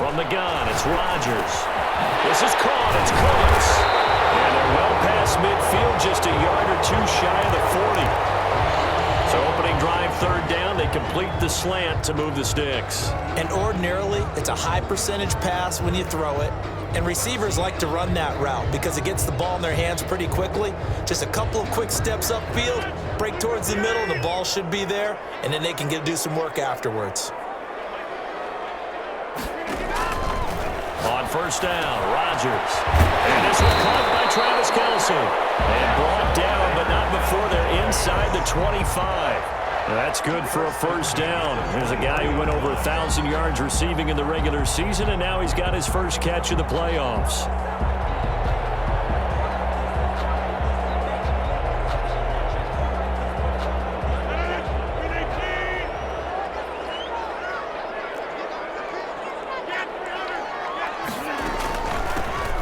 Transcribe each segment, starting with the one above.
From the gun, it's Rodgers. This is caught. It's close. And they're well past midfield, just a yard or two shy of the 40. So opening drive, third down, they complete the slant to move the sticks. And ordinarily, it's a high percentage pass when you throw it. And receivers like to run that route because it gets the ball in their hands pretty quickly. Just a couple of quick steps upfield, break towards the middle, the ball should be there, and then they can do some work afterwards. On first down, Rodgers. And this one caught by Travis Kelce. And brought down, but not before they're inside the 25. That's good for a first down. There's a guy who went over 1,000 yards receiving in the regular season, and now he's got his first catch of the playoffs.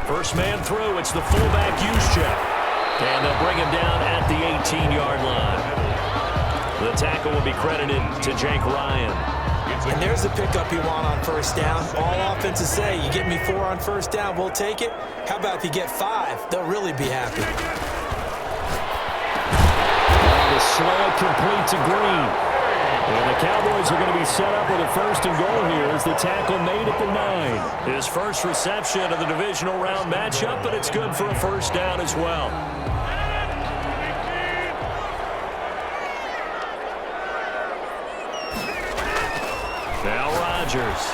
First man through, it's the fullback Juszczyk. And they'll bring him down at the 18-yard line. The tackle will be credited to Jake Ryan. And there's the pickup you want on first down. All offenses say, you get me 4 on first down, we'll take it. How about if you get 5? They'll really be happy. The slant complete to Green. And the Cowboys are going to be set up with a first and goal here as the tackle made at the 9. His first reception of the divisional round matchup, but it's good for a first down as well. Now Rodgers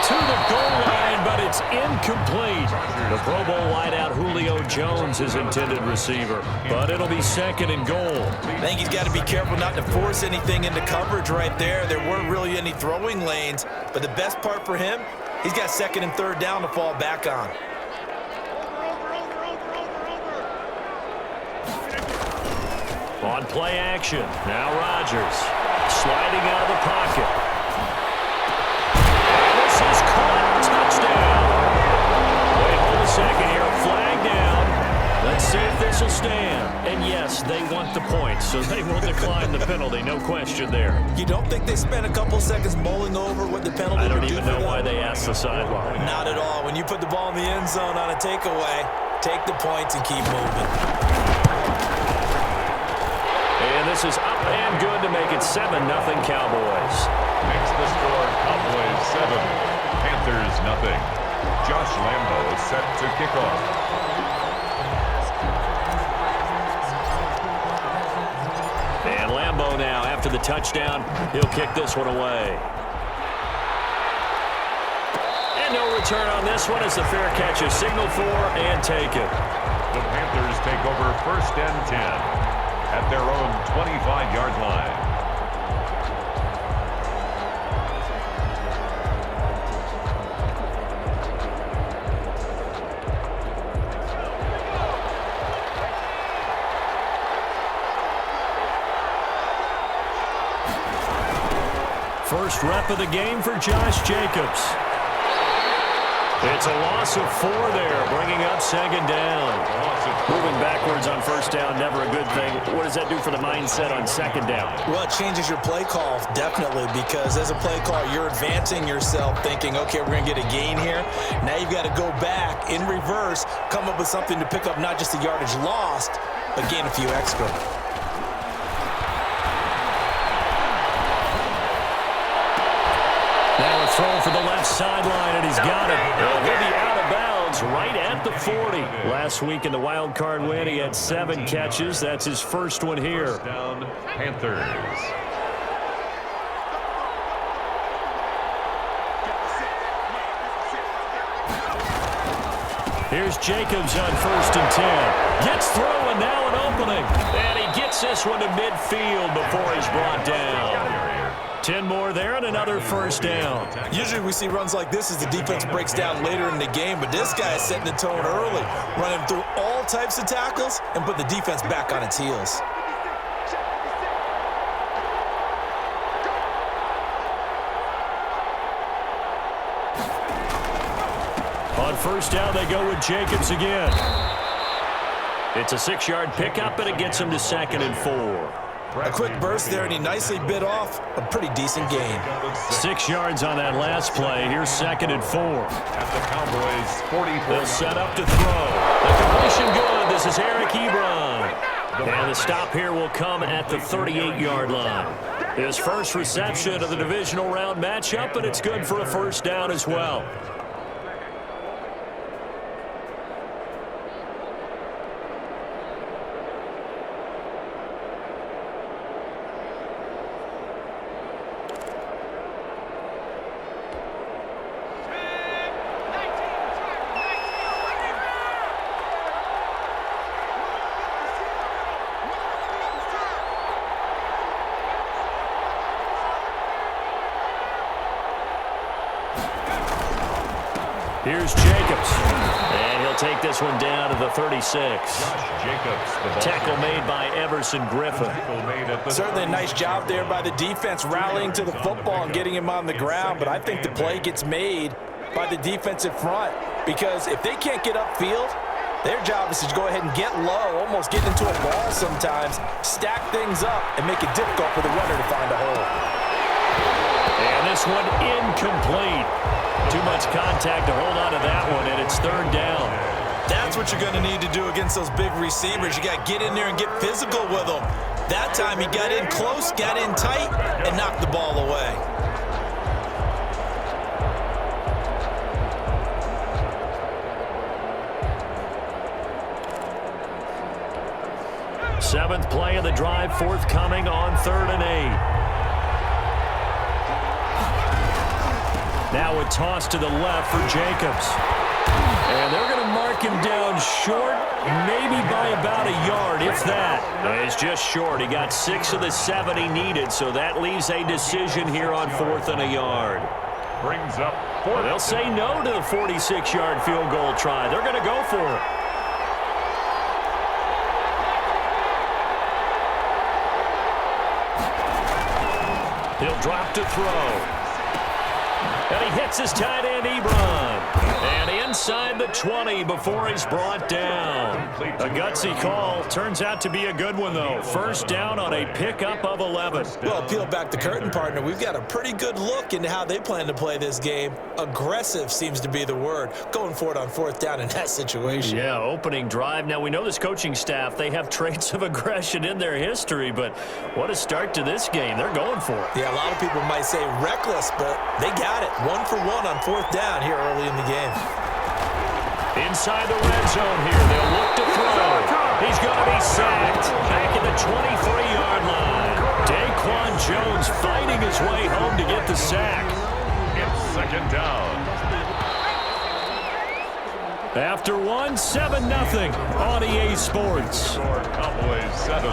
to the goal line, but it's incomplete. The Pro Bowl wideout Julio Jones, his intended receiver, but it'll be second and goal. I think he's got to be careful not to force anything into coverage right there. There weren't really any throwing lanes, but the best part for him, he's got second and third down to fall back on. On play action, now Rodgers sliding out of the pocket. This is caught. Touchdown. Wait, hold a second here. Flag down. Let's see if this will stand. And yes, they want the points, so they will decline the penalty. No question there. You don't think they spent a couple seconds mulling over what the penalty I don't would do even for know them? why they asked the sideline. Not at all. When you put the ball in the end zone on a takeaway, take the points and keep moving. And this is up and good to make it 7-0 Cowboys. Makes the score Cowboys 7, Panthers 0. Josh Lambo is set to kick off. And Lambo now, after the touchdown, he'll kick this one away. And no return on this one as the fair catch is signaled for and taken. The Panthers take over first and 10 at their own 25-yard line. First rep of the game for Josh Jacobs. It's a loss of 4 there, bringing up second down. Moving backwards on first down, never a good thing. What does that do for the mindset on second down? Well, it changes your play call, definitely, because as a play call, you're advancing yourself thinking, okay, we're going to get a gain here. Now you've got to go back in reverse, come up with something to pick up not just the yardage lost, but gain a few extra. Now a throw for the left sideline, and he's got it. He'll be out of bounds right at the 40. Last week in the wild card win, he had 7 catches. That's his first one here. First down, Panthers. Here's Jacobs on first and 10. Gets through, and now an opening. And he gets this one to midfield before he's brought down. 10 more there and another first down. Usually we see runs like this as the defense breaks down later in the game, but this guy is setting the tone early, running through all types of tackles and put the defense back on its heels. On first down, they go with Jacobs again. It's a 6-yard pickup, and it gets him to second and 4. A quick burst there, and he nicely bit off a pretty decent gain. 6 yards on that last play. Here's 2nd and 4. At the Cowboys 44. They'll set up to throw. The completion good. This is Eric Ebron. And the stop here will come at the 38-yard line. His first reception of the divisional round matchup, and it's good for a first down as well. Here's Jacobs, and he'll take this one down to the 36. Josh Jacobs, the ball Tackle made by Everson Griffin. Certainly a nice job there by the defense rallying to the football and getting him on the ground, but I think the play gets made by the defensive front because if they can't get upfield, their job is to go ahead and get low, almost get into a ball sometimes, stack things up, and make it difficult for the runner to find a hole. And this one incomplete. Too much contact to hold on to that one, and it's 3rd down. That's what you're going to need to do against those big receivers. You got to get in there and get physical with them. That time he got in close, got in tight, and knocked the ball away. Seventh play of the drive forthcoming on 3rd and 8. Now a toss to the left for Jacobs. And they're going to mark him down short, maybe by about a yard, if that. It's just short. He got 6 of the 7 he needed, so that leaves a decision here on 4th and a yard. Brings up 4th. Well, they'll say no to the 46-yard field goal try. They're going to go for it. He'll drop to throw. And he hits his tight end, Ebron. And inside the 20 before he's brought down. A gutsy call. Turns out to be a good one, though. First down on a pickup of 11. Well, peel back the curtain, partner. We've got a pretty good look into how they plan to play this game. Aggressive seems to be the word. Going for it on 4th down in that situation. Yeah, opening drive. Now, we know this coaching staff, they have traits of aggression in their history, but what a start to this game. They're going for it. Yeah, a lot of people might say reckless, but they got it. 1 for 1 on 4th down here early in the game. Inside the red zone here, they'll look to throw. He's going to be sacked back at the 23-yard line. Daquan Jones fighting his way home to get the sack. It's 2nd down. After 1, 7-0 on EA Sports. Cowboys 7,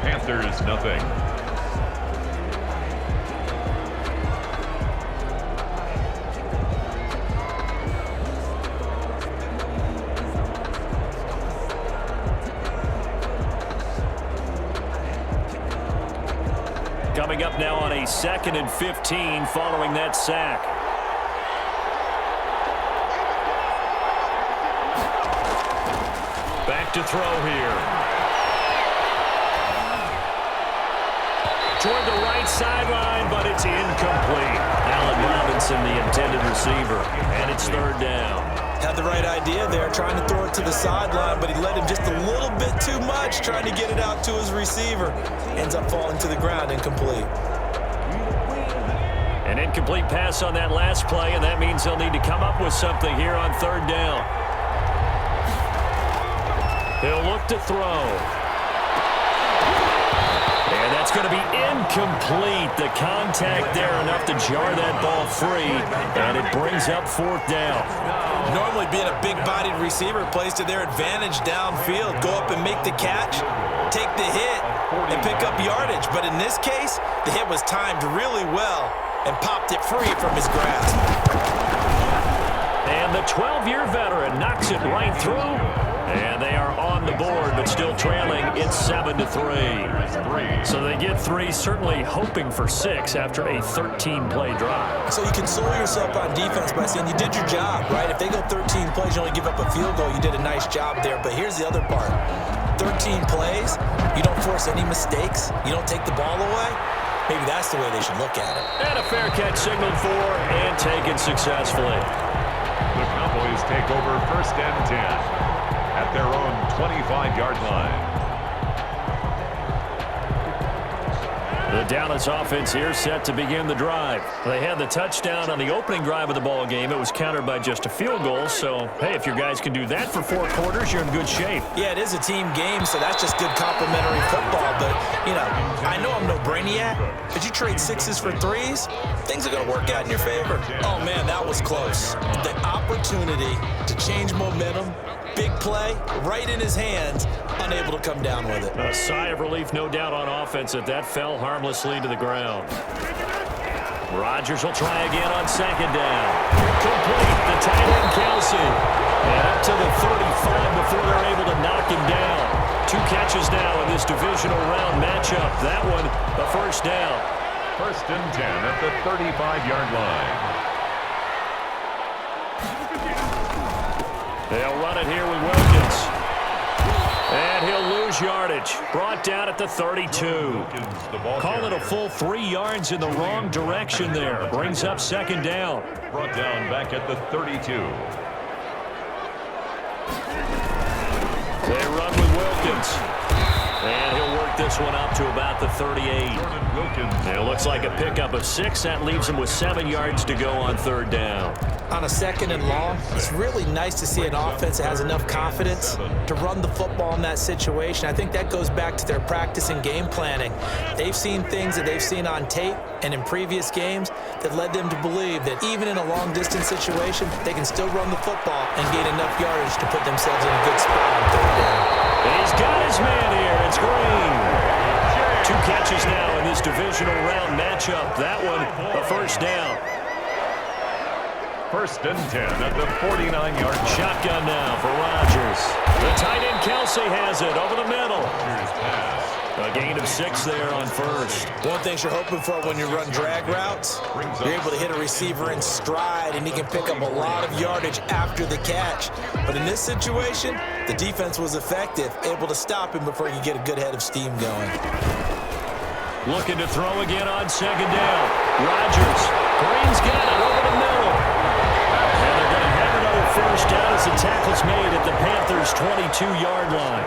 Panthers nothing. Coming up now on a 2nd and 15 following that sack. Back to throw here. Toward the right sideline, but it's incomplete. Allen Robinson, the intended receiver, and it's 3rd down. Had the right idea there, trying to throw it to the sideline, but he let him just a little bit too much, trying to get it out to his receiver. Ends up falling to the ground, incomplete. An incomplete pass on that last play, and that means they'll need to come up with something here on 3rd down. He'll look to throw. And that's going to be incomplete. The contact there enough to jar that ball free, and it brings up 4th down. Normally being a big-bodied receiver plays to their advantage downfield. Go up and make the catch, take the hit, and pick up yardage. But in this case, the hit was timed really well and popped it free from his grasp. And the 12-year veteran knocks it right through. And they are on the board, but still trailing. It's 7-3. So they get 3, certainly hoping for 6 after a 13-play drive. So you console yourself on defense by saying you did your job, right? If they go 13 plays, you only give up a field goal, you did a nice job there. But here's the other part. 13 plays, you don't force any mistakes, you don't take the ball away, maybe that's the way they should look at it. And a fair catch signaled for and taken successfully. The Cowboys take over 1st and 10 at their own 25-yard line. The Dallas offense here set to begin the drive. They had the touchdown on the opening drive of the ball game. It was countered by just a field goal. So, hey, if your guys can do that for 4 quarters, you're in good shape. Yeah, it is a team game, so that's just good complimentary football. But, you know, I know I'm no brainiac, but you trade 6s for 3s, things are going to work out in your favor. Oh, man, that was close. The opportunity to change momentum, big play, right in his hands, unable to come down with it. A sigh of relief, no doubt, on offense that fell harmlessly to the ground. Rodgers will try again on 2nd down. Complete, the tight end Kelsey. And up to the 35 before they're able to knock him down. 2 catches now in this divisional round matchup. That one, a 1st down. 1st and 10 at the 35-yard line. They'll run it here with Wilkins. And he'll lose yardage. Brought down at the 32. Call it a full 3 yards in the wrong direction there. Brings up 2nd down. Brought down back at the 32. They run with Wilkins. And he'll work this one up to about the 38. And it looks like a pickup of 6. That leaves him with 7 yards to go on 3rd down. On a 2nd and long, it's really nice to see an offense that has enough confidence to run the football in that situation. I think that goes back to their practice and game planning. They've seen things that they've seen on tape and in previous games that led them to believe that even in a long-distance situation, they can still run the football and gain enough yardage to put themselves in a good spot on 3rd down. He's got his man here. It's Green. 2 catches now in this divisional round matchup. That one, a 1st down. 1st and 10 at the 49-yard line. Shotgun now for Rodgers. The tight end Kelsey has it over the middle. A gain of 6 there on 1st. One thing you're hoping for when you run drag routes, you're able to hit a receiver in stride and he can pick up a lot of yardage after the catch. But in this situation, the defense was effective, able to stop him before you get a good head of steam going. Looking to throw again on 2nd down. Rodgers. Green's got it over the middle. And they're going to have another 1st down as the tackle's made at the Panthers' 22-yard line.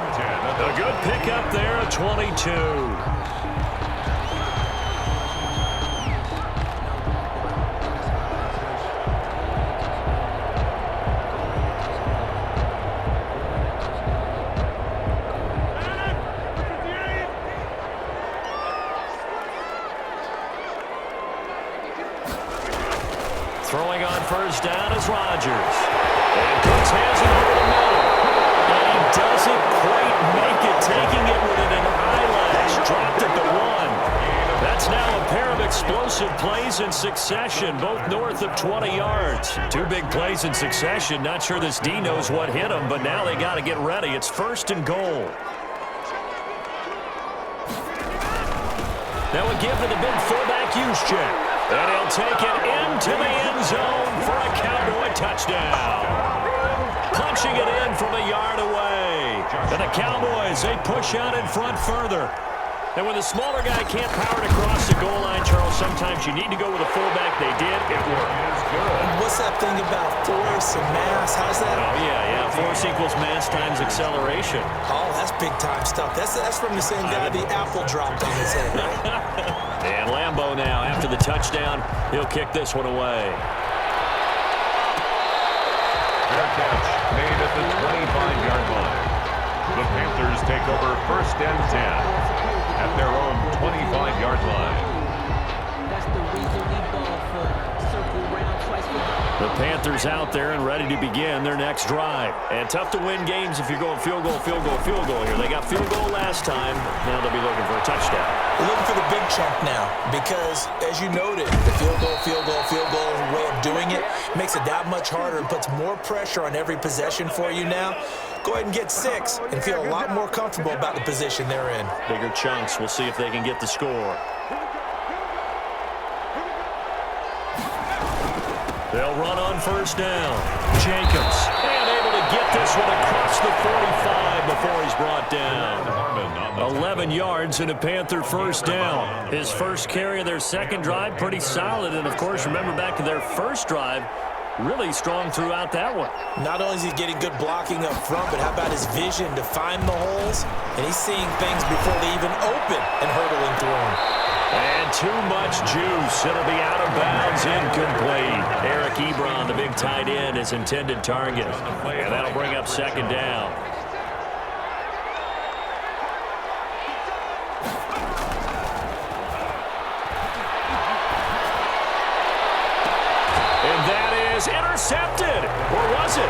A good pickup there at 22. Throwing on 1st down is Rodgers. And Cooks has it over the middle. And he doesn't quite make it, taking it within an eyelash. Dropped at the 1. That's now a pair of explosive plays in succession, both north of 20 yards. 2 big plays in succession. Not sure this D knows what hit him, but now they got to get ready. It's 1st and goal. Now a give to the big fullback Juszczyk. And he'll take it into the end zone for a Cowboy touchdown. Punching it in from a yard away. And the Cowboys, they push out in front further. And when the smaller guy can't power it across the goal line, Charles, sometimes you need to go with a fullback. They did. It worked. What's that thing about force and mass? How's that? Oh, yeah. Force equals mass times acceleration. Oh, that's big-time stuff. That's from the same guy the apple dropped on his head, right? And Lambeau now, after the touchdown, he'll kick this one away. Fair catch made at the 25-yard line. The Panthers take over 1st and 10 at their own 25-yard line. That's the reason we ball for circle round twice for The Panthers out there and ready to begin their next drive. And tough to win games if you're going field goal here. They got field goal last time. Now they'll be looking for a touchdown. We're looking for the big chunk now because, as you noted, the field goal way of doing it makes it that much harder and puts more pressure on every possession for you now. Go ahead and get 6 and feel a lot more comfortable about the position they're in. Bigger chunks. We'll see if they can get the score. They'll run on 1st down. Jacobs, and able to get this one across the 45 before he's brought down. 11 yards and a Panther first down. His first carry of their second drive, pretty solid. And, of course, remember back to their first drive, really strong throughout that one. Not only is he getting good blocking up front, but how about his vision to find the holes? And he's seeing things before they even open and hurdling through them. And too much juice. It'll be out of bounds, incomplete. Eric Ebron, the big tight end, his intended target. And that'll bring up second down. Intercepted, or was it?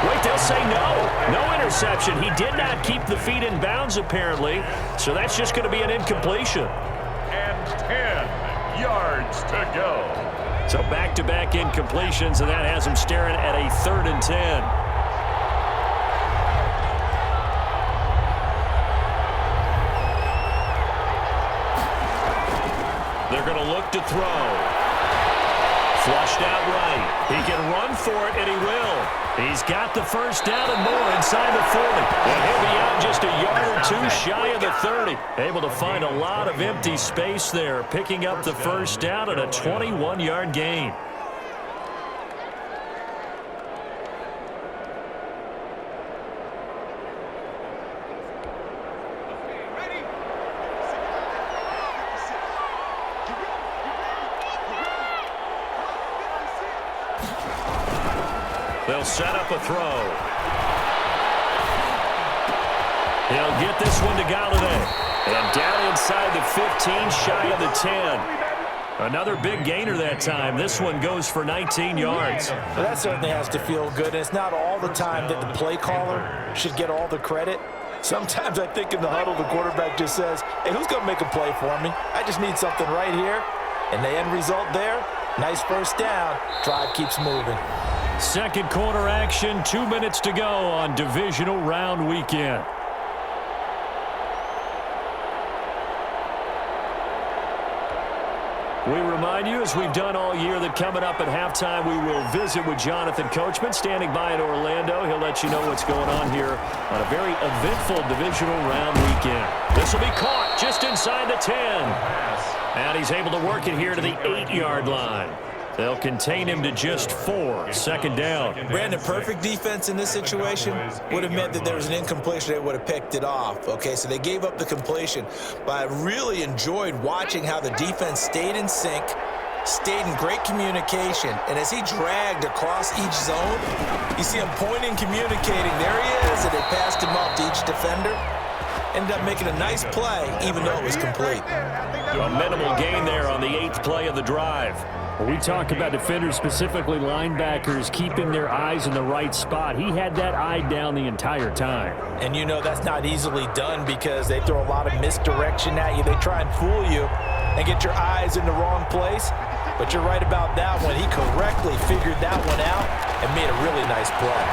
Wait, they'll say no. No interception. He did not keep the feet in bounds, apparently, so that's just going to be an incompletion. And 10 yards to go. So back-to-back incompletions, and that has him staring at a 3rd and 10. They're going to look to throw. Flushed out right. He can run for it, and he will. He's got the first down and more inside the 40. And he'll be out just a yard or two shy of the 30. Able to find a lot of empty space there, picking up the first down and a 21-yard gain. They'll set up a throw. He'll get this one to Galladay. And down inside the 15, shy of the 10. Another big gainer that time. This one goes for 19 yards. Well, that certainly has to feel good. And it's not all the time that the play caller should get all the credit. Sometimes I think in the huddle, the quarterback just says, hey, who's going to make a play for me? I just need something right here. And the end result there, nice first down. Drive keeps moving. Second quarter action, 2 minutes to go on divisional round weekend. We remind you, as we've done all year, that coming up at halftime, we will visit with Jonathan Coachman, standing by in Orlando. He'll let you know what's going on here on a very eventful divisional round weekend. This will be caught just inside the 10. And he's able to work it here to the 8-yard line. They'll contain him to just 4. Second down. Brandon, perfect defense in this situation would have meant that there was an incompletion. They would have picked it off. Okay, so they gave up the completion. But I really enjoyed watching how the defense stayed in sync, stayed in great communication. And as he dragged across each zone, you see him pointing, communicating. There he is, and they passed him off to each defender. Ended up making a nice play, even though it was complete. A minimal gain there on the 8th play of the drive. Well, we talk about defenders, specifically linebackers, keeping their eyes in the right spot. He had that eye down the entire time. And you know that's not easily done because they throw a lot of misdirection at you. They try and fool you and get your eyes in the wrong place. But you're right about that one. He correctly figured that one out and made a really nice play.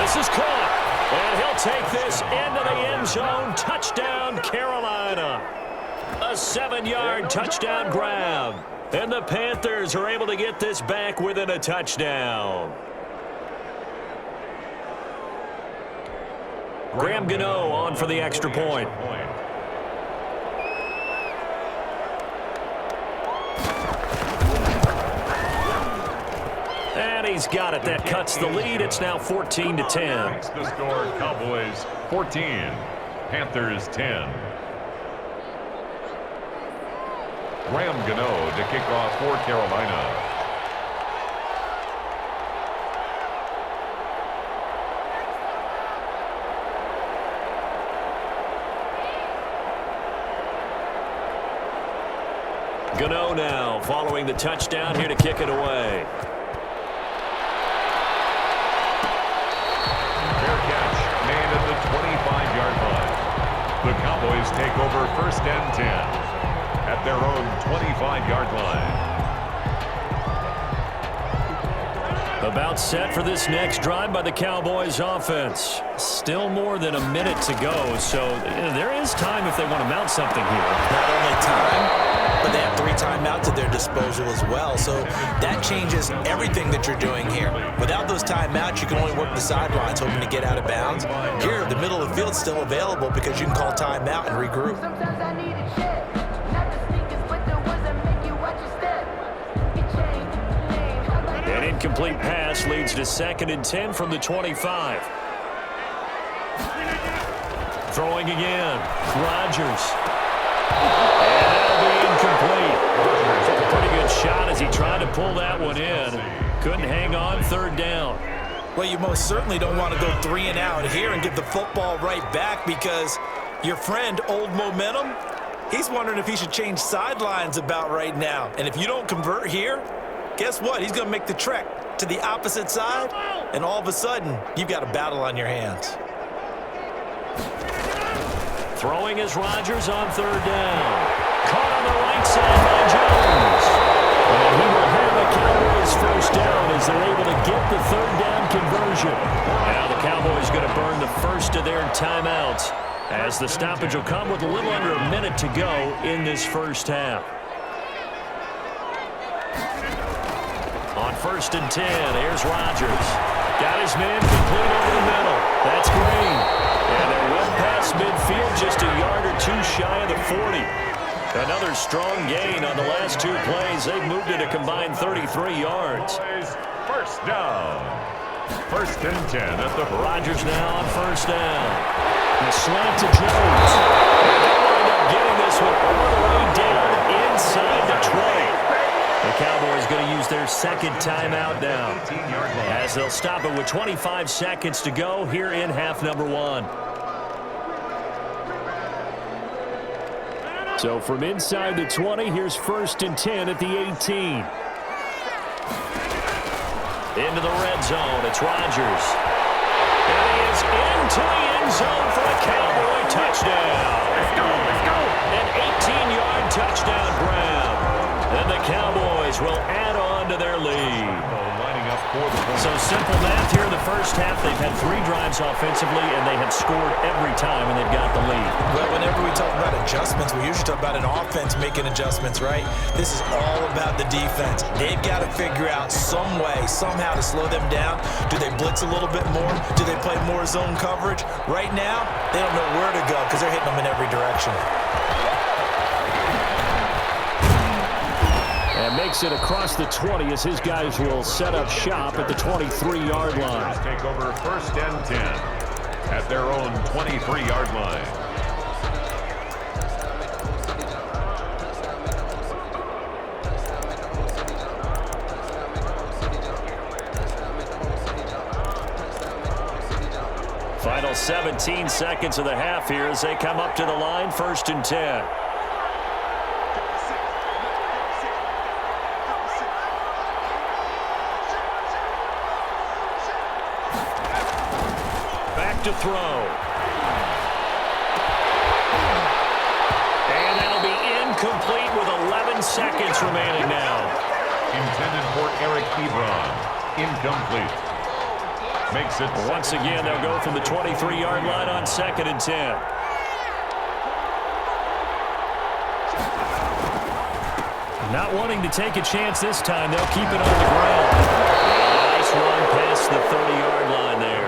This is caught. And he'll take this into the end zone. Touchdown, Carolina. A 7-yard touchdown grab. And the Panthers are able to get this back within a touchdown. Graham Gano on for the extra point. And he's got it. That cuts the lead. It's now 14-10. The score, Cowboys 14, Panthers 10. Graham Gano to kick off for Carolina. Gano now following the touchdown here to kick it away. Fair catch made at the 25-yard line. The Cowboys take over 1st and 10. At their own 25-yard line. About set for this next drive by the Cowboys offense. Still more than a minute to go, so there is time if they want to mount something here. Not only time, but they have 3 timeouts. timeouts at their disposal as well. So that changes everything that you're doing here. Without those timeouts, you can only work the sidelines hoping to get out of bounds. Here, the middle of the field's still available because you can call timeout and regroup. Sometimes I need a check. Not the sneakers, but the ones that make you watch your step. Get changed. An incomplete pass leads to 2nd and 10 from the 25. Throwing again. Rodgers. And that'll be incomplete. Took a pretty good shot as he tried to pull that one in. Couldn't hang on 3rd down. Well, you most certainly don't want to go 3 and out here and give the football right back because your friend, Old Momentum, he's wondering if he should change sidelines about right now. And if you don't convert here, guess what? He's going to make the trek to the opposite side, and all of a sudden, you've got a battle on your hands. Throwing is Rodgers on 3rd down. Caught on the right side by Jones. And he will have the Cowboys 1st down as they're able to get the 3rd down conversion. Now the Cowboys going to burn the first of their timeouts as the stoppage will come with a little under a minute to go in this first half. On 1st and 10, here's Rodgers. Got his man complete over the middle. That's Green. And they're well past midfield, just a yard or two shy of the 40. Another strong gain on the last 2 plays. They've moved it a combined 33 yards. 1st down. 1st and 10 at the Rodgers now on 1st down. The slant to Jones. And they wind up getting this one all the way down inside the 20. The Cowboys going to use their 2nd timeout now as they'll stop it with 25 seconds to go here in half number 1. So from inside the 20, here's 1st and 10 at the 18. Into the red zone, it's Rodgers. And he is into the end zone for a Cowboy touchdown. Let's go, let's go. An 18-yard touchdown grab. And the Cowboys will add on to their lead. Lining up for the point. So simple math here in the first half. They've had 3 drives offensively, and they have scored every time, and they've got the lead. Well, whenever we talk about adjustments, we usually talk about an offense making adjustments, right? This is all about the defense. They've got to figure out some way, somehow to slow them down. Do they blitz a little bit more? Do they play more zone coverage? Right now, they don't know where to go because they're hitting them in every direction. And makes it across the 20 as his guys will set up shop at the 23-yard line. Take over 1st and 10 at their own 23-yard line. Final 17 seconds of the half here as they come up to the line, 1st and 10. To throw. And that'll be incomplete with 11 seconds remaining now. Intended for Eric Ebron. Incomplete. Makes it once again, they'll go from the 23-yard line on 2nd and 10. Not wanting to take a chance this time, they'll keep it on the ground. Nice run past the 30-yard line there.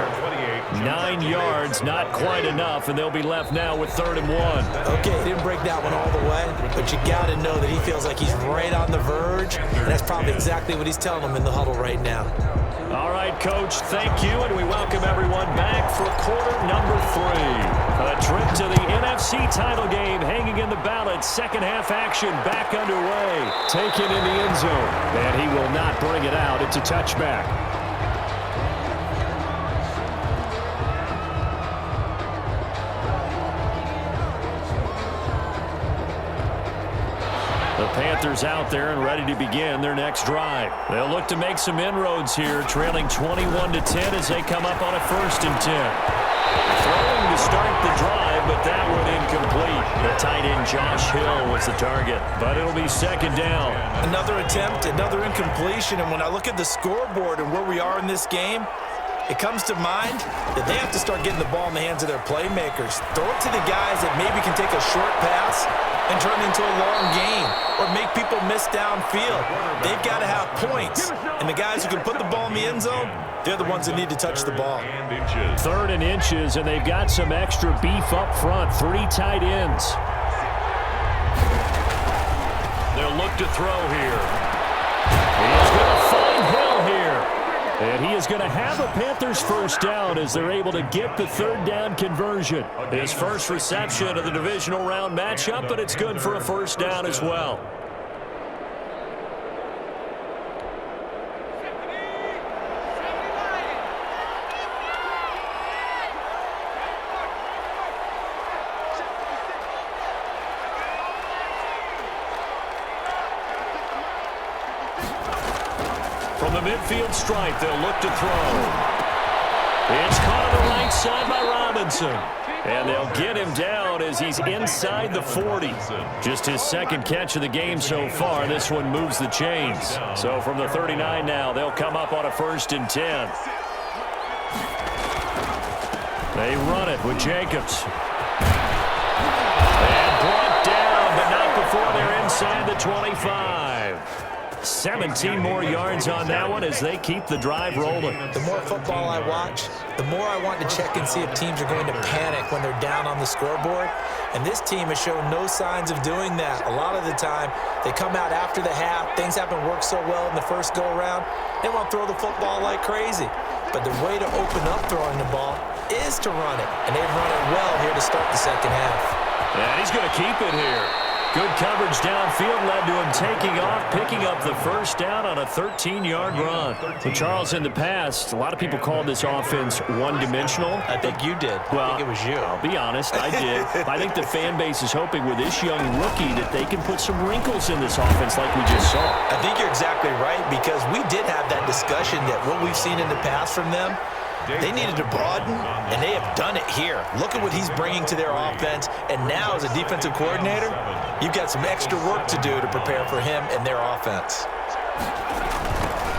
9 yards, not quite enough, and they'll be left now with 3rd and 1. Okay, he didn't break that one all the way, but you got to know that he feels like he's right on the verge, and that's probably exactly what he's telling them in the huddle right now. All right, Coach, thank you, and we welcome everyone back for quarter number 3. A trip to the NFC title game hanging in the balance. Second half action back underway. Taken in the end zone, and he will not bring it out. It's a touchback. The Panthers out there and ready to begin their next drive. They'll look to make some inroads here, trailing 21-10 as they come up on a 1st and 10. Throwing to start the drive, but that one incomplete. The tight end Josh Hill was the target, but it'll be 2nd down. Another attempt, another incompletion, and when I look at the scoreboard and where we are in this game, it comes to mind that they have to start getting the ball in the hands of their playmakers. Throw it to the guys that maybe can take a short pass and turn it into a long gain or make people miss downfield. They've got to have points. And the guys who can put the ball in the end zone, they're the ones that need to touch the ball. 3rd and inches, and they've got some extra beef up front. 3 tight ends. They'll look to throw here. He's going to find Hill here. And he is going to have a Panthers first down as they're able to get the 3rd down conversion. His first reception of the divisional round matchup, but it's good for a first down as well. From the midfield stripe, they'll look to throw. It's caught on the right side by Robinson. And they'll get him down as he's inside the 40. Just his 2nd catch of the game so far. This one moves the chains. So from the 39 now, they'll come up on a 1st and 10. They run it with Jacobs. And brought down, but not before they're inside the 25. 17 more yards on that one as they keep the drive rolling. The more football I watch, the more I want to check and see if teams are going to panic when they're down on the scoreboard. And this team has shown no signs of doing that. A lot of the time, they come out after the half. Things haven't worked so well in the first go-around. They want to throw the football like crazy. But the way to open up throwing the ball is to run it. And they've run it well here to start the 2nd half. And he's going to keep it here. Good coverage downfield led to him taking off, picking up the first down on a 13-yard run. Well, Charles, in the past, a lot of people called this offense one-dimensional. I think you did. Well, I think it was you. I'll be honest, I did. I think the fan base is hoping with this young rookie that they can put some wrinkles in this offense like we just saw. I think you're exactly right because we did have that discussion that what we've seen in the past from them, they needed to broaden, and they have done it here. Look at what he's bringing to their offense, and now as a defensive coordinator, you've got some extra work to do to prepare for him and their offense.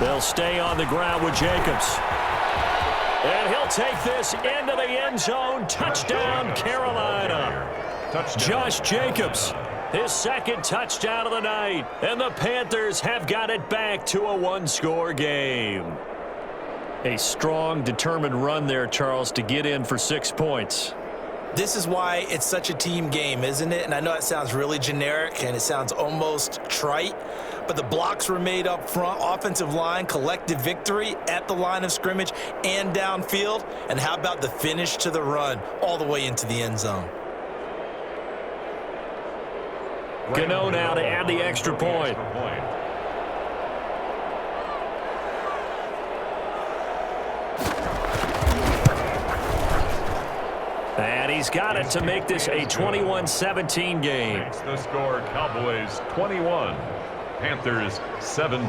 They'll stay on the ground with Jacobs. And he'll take this into the end zone. Touchdown, Carolina. Josh Jacobs, his 2nd touchdown of the night. And the Panthers have got it back to a 1-score game. A strong, determined run there, Charles, to get in for 6 points. This is why it's such a team game, isn't it? And I know it sounds really generic and it sounds almost trite, but the blocks were made up front, offensive line, collective victory at the line of scrimmage and downfield. And how about the finish to the run all the way into the end zone? Gano now to add the extra point. And he's got it to make this a 21-17 game. Makes the score Cowboys 21, Panthers 17.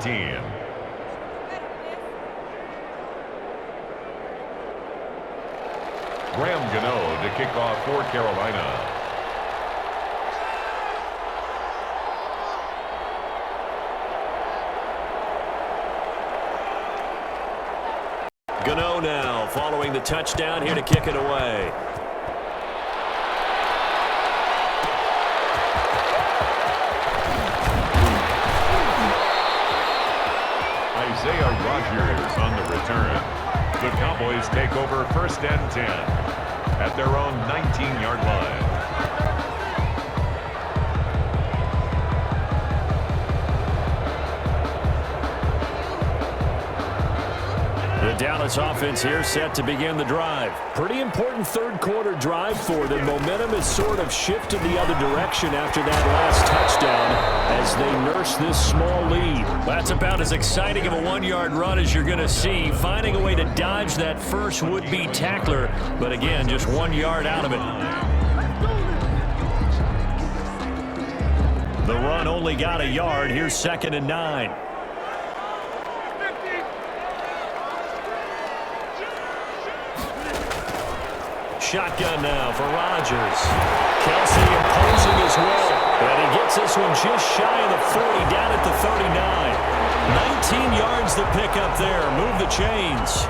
Graham Gano to kick off for Carolina. Gano now following the touchdown here to kick it away. Isaiah Rodgers on the return. The Cowboys take over 1st and 10 at their own 19-yard line. The Dallas offense here set to begin the drive. Pretty important 3rd quarter drive for them. Momentum has sort of shifted the other direction after that last touchdown as they nurse this small lead. That's about as exciting of a 1-yard run as you're going to see. Finding a way to dodge that first would-be tackler, but again, just 1 yard out of it. The run only got a yard. Here's 2nd and 9. Shotgun now for Rodgers. Kelsey imposing his will. And he gets this one just shy of the 40, down at the 39. 19 yards to pick up there. Move the chains.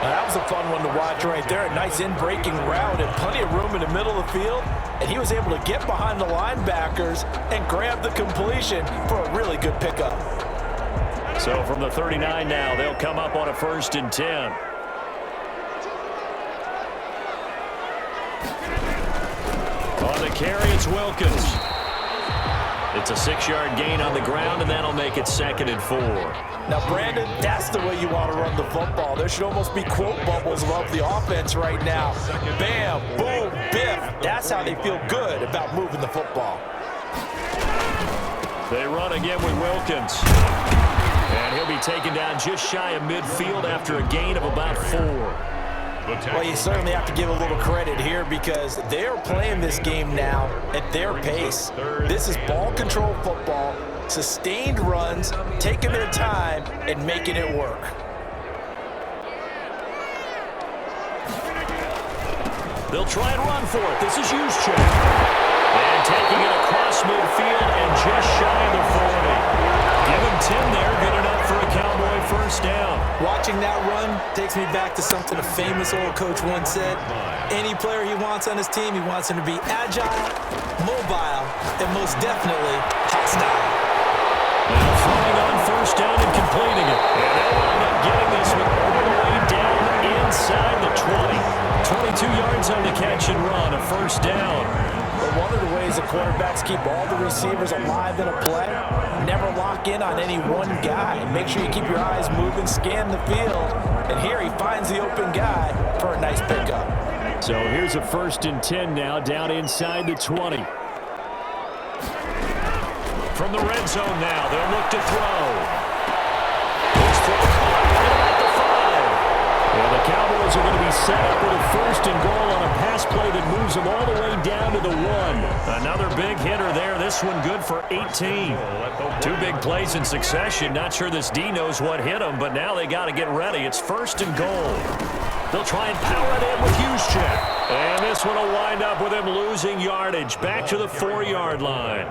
That was a fun one to watch right there. A nice in-breaking route and plenty of room in the middle of the field. And he was able to get behind the linebackers and grab the completion for a really good pickup. So from the 39 now, they'll come up on a 1st and 10. On the carry, it's Wilkins. It's a 6-yard gain on the ground, and that'll make it 2nd and 4. Now, Brandon, that's the way you want to run the football. There should almost be quote bubbles above the offense right now. Bam, boom, biff. That's how they feel good about moving the football. They run again with Wilkins. And he'll be taken down just shy of midfield after a gain of about 4. Well, you certainly have to give a little credit here because they're playing this game now at their pace. This is ball control football, sustained runs, taking their time, and making it work. They'll try and run for it. This is Juszczyk. And taking it across midfield and just shy of the 40. Give him 10 there. Good enough for a Cowboy 1st down. Watching that run takes me back to something a famous old coach once said. Any player he wants on his team, he wants him to be agile, mobile, and most definitely hostile. Now throwing on 1st down and completing it. And they'll wind up getting this one all the way down inside the 20. 22 yards on the catch and run, a 1st down. But one of the ways the quarterbacks keep all the receivers alive in a play, never lock in on any one guy. Make sure you keep your eyes moving, scan the field. And here he finds the open guy for a nice pickup. So here's a 1st and 10 now, down inside the 20. From the red zone now, they'll look to throw. This throw at the 5. Well, the Cowboys are going to be set up with a 1st and goal on a pass play that moves them all the way down to the 1. Another big hitter there. This one good for 18. 2 big plays in succession. Not sure this D knows what hit him, but now they got to get ready. It's 1st and goal. They'll try and power it in with Juszczyk. And this one will wind up with him losing yardage back to the 4-yard line.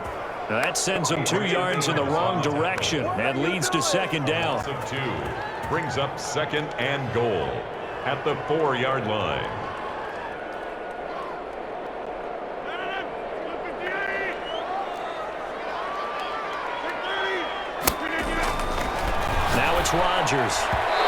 Now that sends them 2 yards in the wrong direction and leads to 2nd down. 2 brings up 2nd and goal at the 4-yard line. Now it's Rodgers.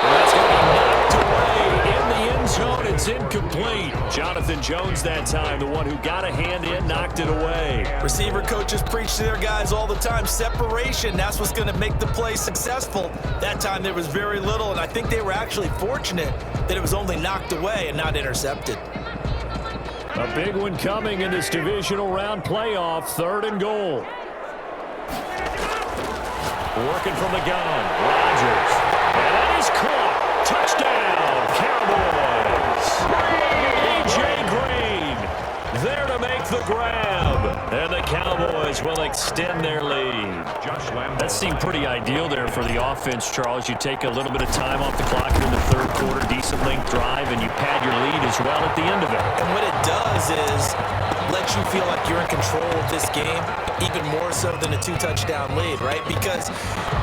And that's going to be knocked away in the end zone. It's incomplete. Jonathan Jones that time, the one who got a hand in, knocked it away. Receiver coaches preach to their guys all the time. Separation, that's what's going to make the play successful. That time there was very little, and I think they were actually fortunate that it was only knocked away and not intercepted. A big one coming in this divisional round playoff, 3rd and goal. Working from the gun, Rodgers. And that is caught. Touchdown, Cowboys. A.J. Green there to make the grab. And the Cowboys will extend their lead. That seemed pretty ideal there for the offense, Charles. You take a little bit of time off the clock here in the 3rd quarter, decent length drive, and you pad your lead as well at the end of it. And what it does is let you feel like you're in control of this game, even more so than a 2-touchdown lead, right? Because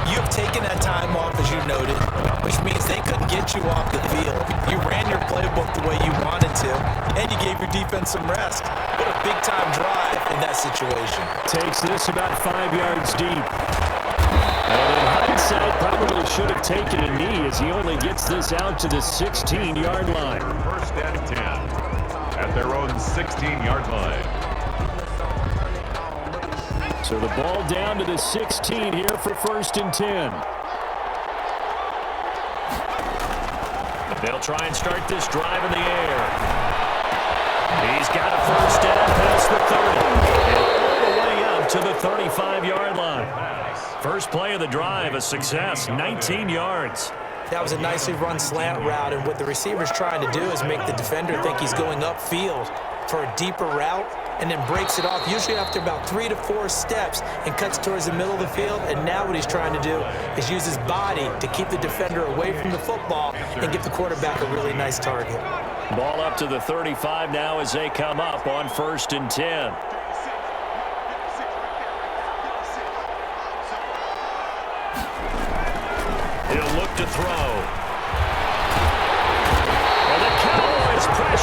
you have taken that time off, as you noted, which means they couldn't get you off the field. You ran your playbook the way you wanted to, and you gave your defense some rest. What a big-time drive in that situation. Takes this about 5 yards deep. And in hindsight, probably should have taken a knee as he only gets this out to the 16-yard line. 1st and 10 at their own 16-yard line. So the ball down to the 16 here for 1st and 10. They'll try and start this drive in the air. He's got a 1st down past the 30. And all the way up to the 35-yard line. First play of the drive, a success, 19 yards. That was a nicely run slant route, and what the receiver's trying to do is make the defender think he's going upfield for a deeper route and then breaks it off, usually after about 3 to 4 steps, and cuts towards the middle of the field. And now what he's trying to do is use his body to keep the defender away from the football and give the quarterback a really nice target. Ball up to the 35 now as they come up on 1st and 10. He'll look to throw.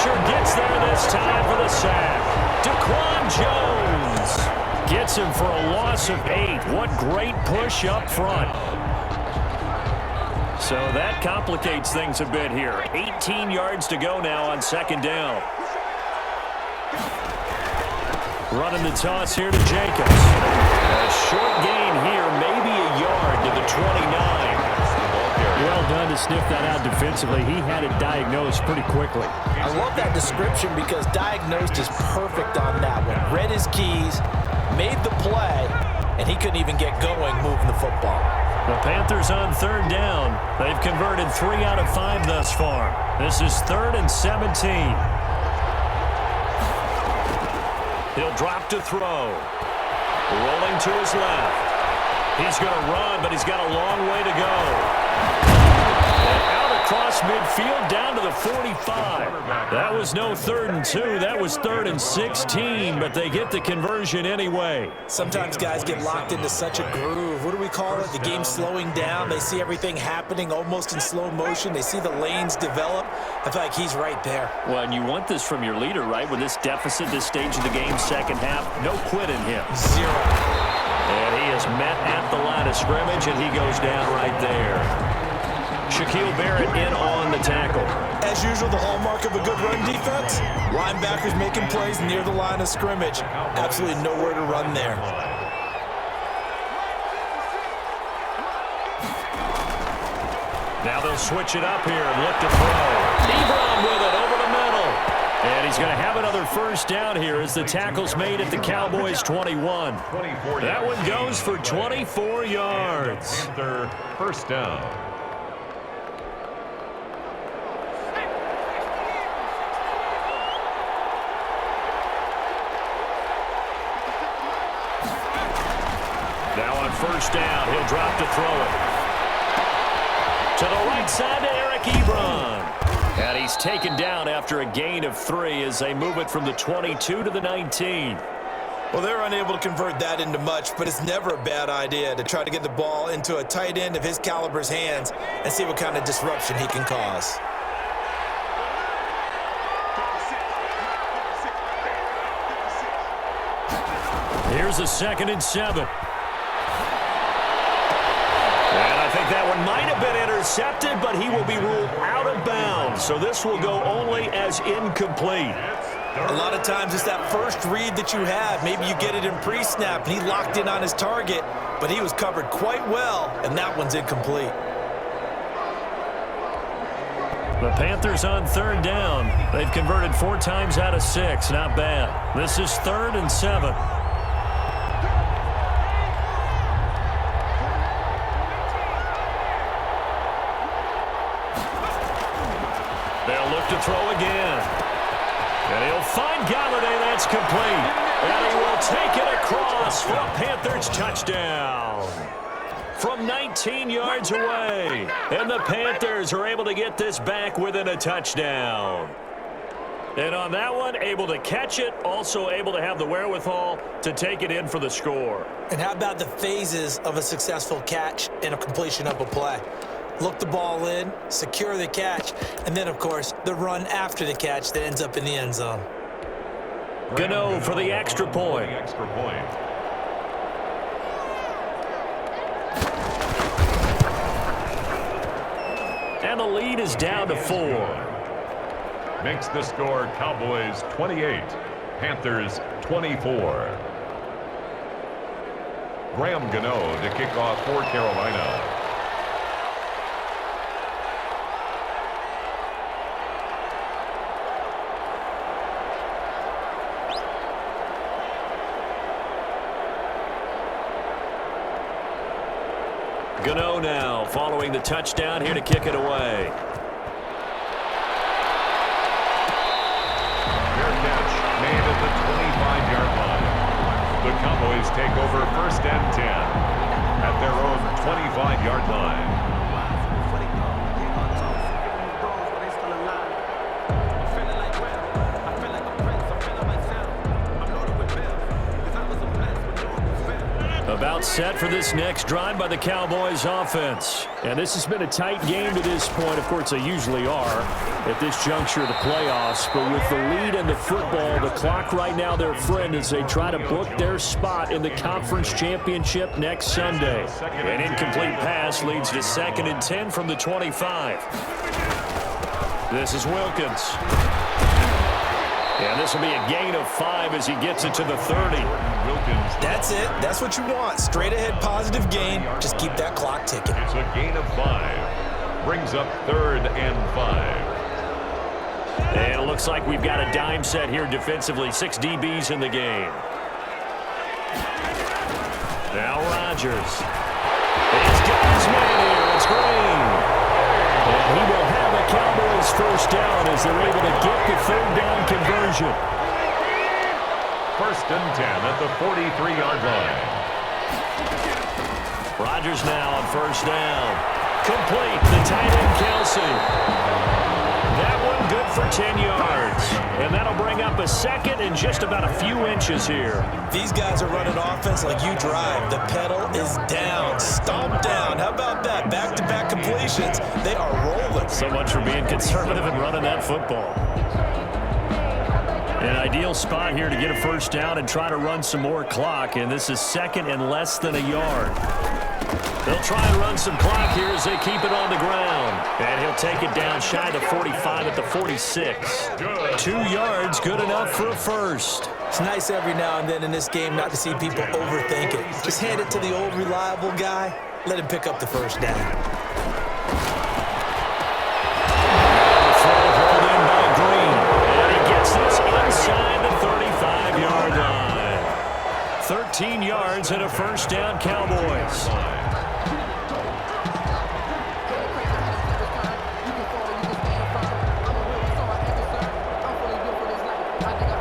pressure, gets there this time for the sack. Daquan Jones gets him for a loss of 8. What great push up front. So that complicates things a bit here. 18 yards to go now on second down. Running the toss here to Jacobs. A short gain here, maybe a yard to the 29. Well done to sniff that out defensively. He had it diagnosed pretty quickly. I love that description because diagnosed is perfect on that one. Read his keys, made the play, and he couldn't even get going moving the football. The Panthers on third down. They've converted 3 out of 5 thus far. This is 3rd and 17. He'll drop to throw. Rolling to his left. He's going to run, but he's got a long way to go. And out across midfield down to the 45. That was no 3rd and 2. That was 3rd and 16, but they get the conversion anyway. Sometimes guys get locked into such a groove. What do we call it? The game's slowing down. They see everything happening almost in slow motion. They see the lanes develop. I feel like he's right there. Well, and you want this from your leader, right? With this deficit, this stage of the game, second half, no quit in him. 0. And he is met at the line of scrimmage, and he goes down right there. Shaquille Barrett in on the tackle. As usual, the hallmark of a good run defense, linebackers making plays near the line of scrimmage. Absolutely nowhere to run there. Now they'll switch it up here and look to throw. Ebron with it over the middle. And he's going to have another first down here as the tackle's made at the Cowboys' 21. That one goes for 24 yards. Panther first down. Now on first down, he'll drop to throw it. To the right side to Eric Ebron. And he's taken down after a gain of 3 as they move it from the 22 to the 19. Well, they're unable to convert that into much, but it's never a bad idea to try to get the ball into a tight end of his caliber's hands and see what kind of disruption he can cause. Here's a 2nd and 7. And I think that one might have been intercepted, but he will be ruled out of bounds. So this will go only as incomplete. A lot of times it's that first read that you have. Maybe you get it in pre-snap, and he locked in on his target, but he was covered quite well, and that one's incomplete. The Panthers on third down. They've converted 4 times out of 6. Not bad. This is 3rd and 7. They'll look to throw again. And he'll find Galladay. That's complete. And he will take it across for a Panthers touchdown. From 19 yards away. And the Panthers are able to get this back within a touchdown. And on that one, able to catch it, also able to have the wherewithal to take it in for the score. And how about the phases of a successful catch and a completion of a play? Look the ball in, secure the catch, and then, of course, the run after the catch that ends up in the end zone. Gano for the extra point. And the lead is down to 4. Makes the score Cowboys 28, Panthers 24. Graham Gano to kick off for Carolina. Gano now following the touchdown here to kick it away. Fair catch made at the 25-yard line. The Cowboys take over 1st and 10 at their own 25-yard line. About set for this next drive by the Cowboys offense. And this has been a tight game to this point. Of course, they usually are at this juncture of the playoffs. But with the lead in the football, the clock right now their friend as they try to book their spot in the conference championship next Sunday. An incomplete pass leads to 2nd and 10 from the 25. This is Wilkins. And this will be a gain of 5 as he gets it to the 30. That's it. That's what you want. Straight ahead positive gain. Just keep that clock ticking. It's a gain of 5. Brings up 3rd and 5. And it looks like we've got a dime set here defensively. 6 DBs in the game. Now Rodgers. He's got his man here. It's Green. And he will have a Cowboys first down as they're able to get the 3rd down conversion. 1st and 10 at the 43-yard line. Rodgers now on 1st down. Complete. The tight end, Kelsey. That one good for 10 yards. And that'll bring up a 2nd and just about a few inches here. These guys are running offense like you drive. The pedal is down. Stomp down. How about that? Back-to-back completions. They are rolling. So much for being conservative and running that football. An ideal spot here to get a first down and try to run some more clock. And this is 2nd and less than a yard. They'll try and run some clock here as they keep it on the ground. And he'll take it down shy of the 45 at the 46. 2 yards, good enough for a first. It's nice every now and then in this game not to see people overthink it. Just hand it to the old reliable guy. Let him pick up the first down. The throw held in by Green. And he gets this inside the 35-yard line. 13 yards and a first down, Cowboys.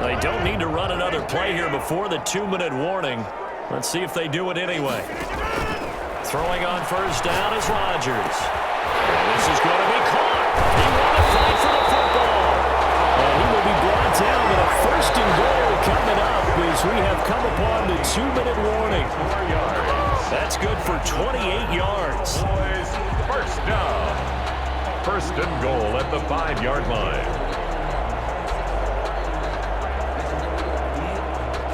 They don't need to run another play here before the 2-minute warning. Let's see if they do it anyway. Throwing on first down is Rodgers. And this is going to be caught. He won a fight for the football. And he will be brought down with a 1st and goal coming up as we have come upon the 2-minute warning. That's good for 28 yards. First down. 1st and goal at the 5-yard line.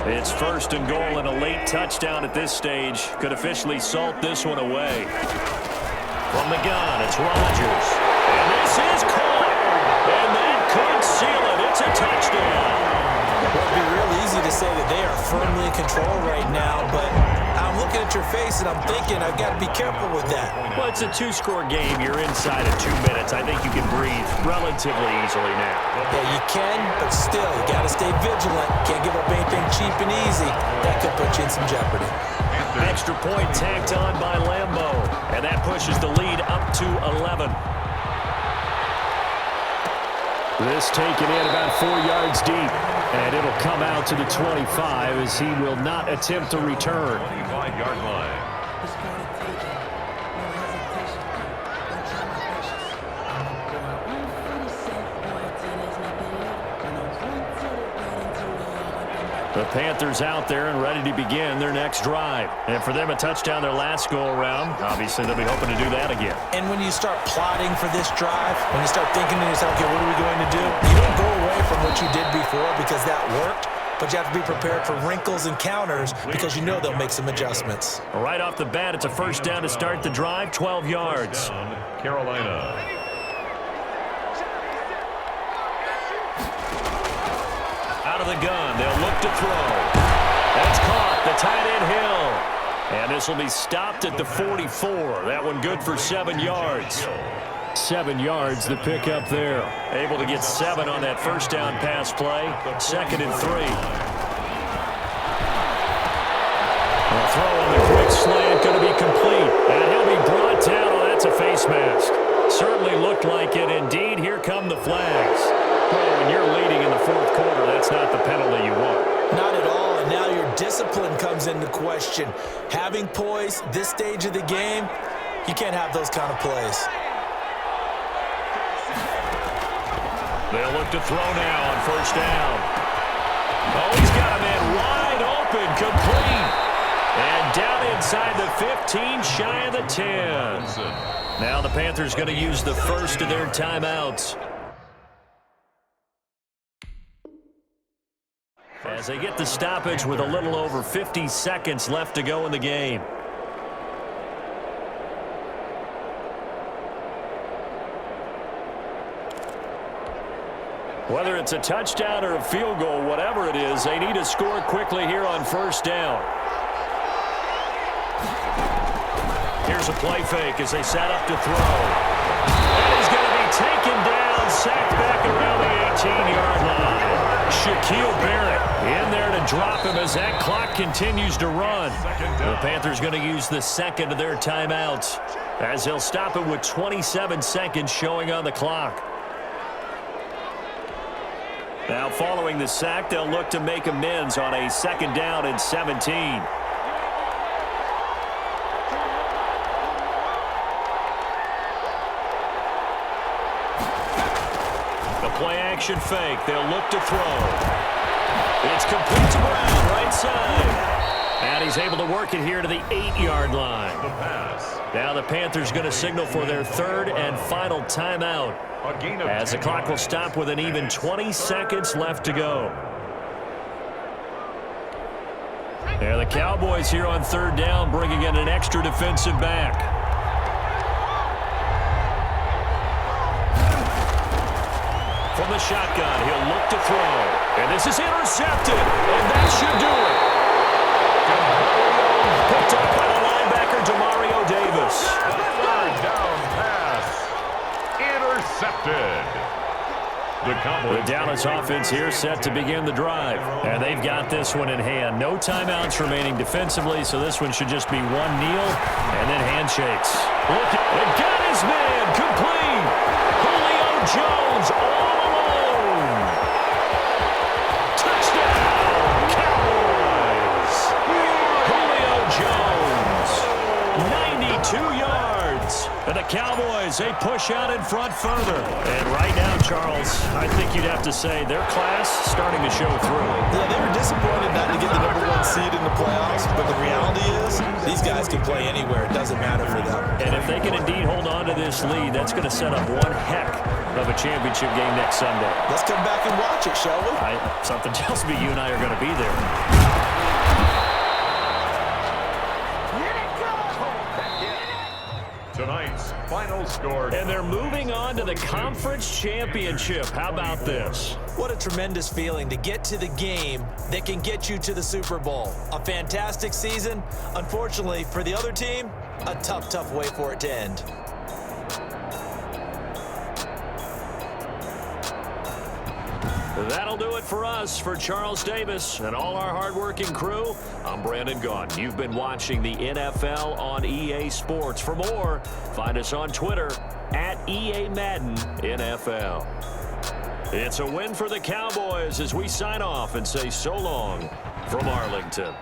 It's 1st and goal and a late touchdown at this stage. Could officially salt this one away. From the gun, it's Rodgers. And this is caught. And that could seal it. It's a touchdown. Well, it'd be real easy to say that they are firmly in control right now, but I'm looking at your face and I'm thinking I've got to be careful with that. Well, it's a 2-score game. You're inside of 2 minutes. I think you can breathe relatively easily now. Yeah, you can, but still, you got to stay vigilant. Can't give up anything cheap and easy. That could put you in some jeopardy. Extra point tacked on by Lambeau, and that pushes the lead up to 11. This taken in about 4 yards deep, and it'll come out to the 25 as he will not attempt to return. 25-yard line. The Panthers out there and ready to begin their next drive. And for them, a touchdown their last go-around. Obviously, they'll be hoping to do that again. And when you start plotting for this drive, when you start thinking to yourself, okay, what are we going to do? You don't go away from what you did before because that worked, but you have to be prepared for wrinkles and counters because you know they'll make some adjustments. Right off the bat, it's a first down to start the drive, 12 yards. Carolina. Out of the gun, they'll look to throw. That's caught, the tight end Hill. And this will be stopped at the 44. That one good for 7 yards. 7 yards, the pickup there. Able to get 7 on that first down pass play. 2nd and 3. A throw on the quick slant, going to be complete. And he'll be brought down. Oh, that's a face mask. Certainly looked like it. Indeed, here come the flags. Well, when you're leading in the 4th quarter, that's not the penalty you want. Not at all, and now your discipline comes into question. Having poise this stage of the game, you can't have those kind of plays. They'll look to throw now on first down. Oh, he's got a man wide open, complete. And down inside the 15, shy of the 10. Now the Panthers going to use the first of their timeouts. As they get the stoppage with a little over 50 seconds left to go in the game. Whether it's a touchdown or a field goal, whatever it is, they need to score quickly here on first down. Here's a play fake as they set up to throw. And he's going to be taken down, sacked back around the 18-yard line. Shaquille Barrett in there to drop him as that clock continues to run. The Panthers going to use the second of their timeouts as they'll stop it with 27 seconds showing on the clock. Now, following the sack, they'll look to make amends on a second down and 17. The play-action fake. They'll look to throw. It's complete to Brown, right side. And he's able to work it here to the 8-yard line. The pass. Now the Panthers going to signal for their third and final timeout, as the clock will stop with an even 20 seconds left to go. There the Cowboys here on third down, bringing in an extra defensive back. From the shotgun, he'll look to throw. And this is intercepted. And that should do it. Picked up by the linebacker, Demario Davis. Third down pass. Intercepted. The Cowboys. The Dallas offense here set to begin the drive. And they've got this one in hand. No timeouts remaining defensively, so this one should just be one kneel and then handshakes. Look, they got his man complete. Julio Jones all alone. Touchdown, Cowboys. Julio Jones, 92 yards. And the Cowboys, they push out in front further. And right now, Charles, I think you'd have to say their class starting to show through. Yeah, they were disappointed not to get the #1 seed in the playoffs, but the reality is these guys can play anywhere. It doesn't matter for them. And if they can indeed hold on to this lead, that's going to set up one heck of a championship game next Sunday. Let's come back and watch it, shall we? Something tells me you and I are going to be there. Tonight's final score. And they're moving on to the conference championship. How about this? What a tremendous feeling to get to the game that can get you to the Super Bowl. A fantastic season. Unfortunately, for the other team, a tough way for it to end. That'll do it for us. For Charles Davis and all our hardworking crew, I'm Brandon Gaudin. You've been watching the NFL on EA Sports. For more, find us on Twitter @EA Madden NFL. It's a win for the Cowboys as we sign off and say so long from Arlington.